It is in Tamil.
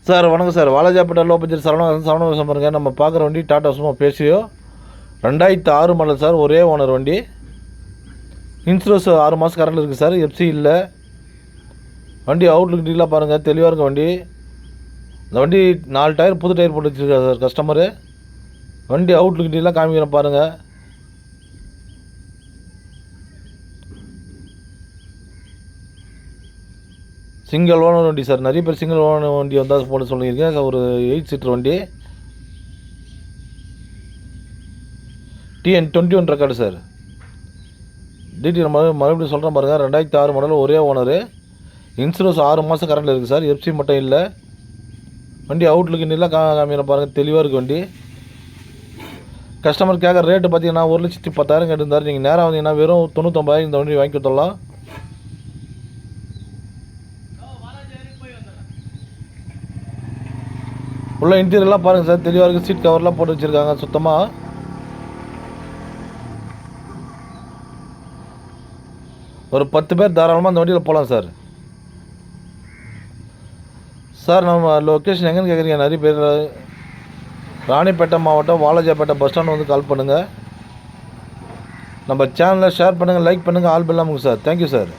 சார் வணக்கம் sir. Walajapet low budget Saravana பாருங்க. நம்ம பார்க்குற வண்டி டாடா சுமோ பேசியோ 2006 மாடல் சார். ஒரே ஓனர் வண்டி. இன்சூரன்ஸ் 6 மாதம் கரண்ட் இருக்குது சார். எஃப்சி இல்லை. வண்டி அவுட்லுக் டீலாக பாருங்கள், தெளிவாக இருக்க வண்டி. இந்த வண்டி 4 டயர் புது டயர் போட்டு வச்சுருக்காரு சார் கஸ்டமரு. வண்டி அவுட்லுக் டீலாக காமிக்கிறேன் பாருங்கள். சிங்கிள் ஓனர் வண்டி சார். நிறைய பேர் சிங்கிள் ஓனர் வண்டி வந்தால் போட்டு சொல்லியிருக்கேன் சார். ஒரு 8 சீட்டர் வண்டி. TN21 record sir. டீட்டெயில் மறுபடியும் சொல்கிறேன் பாருங்கள். 2006 மாடல், ஒரே ஓனரு. இன்சூரன்ஸ் 6 மாதம் கரண்டில் இருக்குது சார். எஃப்சி மட்டும் இல்லை. வண்டி அவுட்லுக்கு இன்னெல்லாம் காமிக்கிறேன் பாருங்கள். தெளிவாக இருக்குது வண்டி. கஸ்டமர் கேட்குற ரேட்டு பார்த்தீங்கன்னா 1,10,000 கேட்டிருந்தார். நீங்கள் நேராக வந்தீங்கன்னா வெறும் 99,000 இந்த வண்டி வாங்கி கொடுத்துடலாம். உள்ள இன்டீரியர்லாம் பாருங்கள் சார். தெளிவாக இருக்குது. சீட் கவர்லாம் போட்டு வச்சுருக்காங்க சுத்தமாக. ஒரு 10 பேர் தாராளமாக அந்த வண்டியில் போகலாம் சார். சார் நம்ம லொக்கேஷன் எங்கேன்னு கேட்குறீங்க நிறைய பேர். ராணிப்பேட்டை மாவட்டம் வாலாஜாப்பேட்டை பஸ் ஸ்டாண்ட் வந்து கால் பண்ணுங்கள். நம்ம சேனலை ஷேர் பண்ணுங்கள், லைக் பண்ணுங்கள், ஆல் பெல் அமுங்க சார். Thank you sir.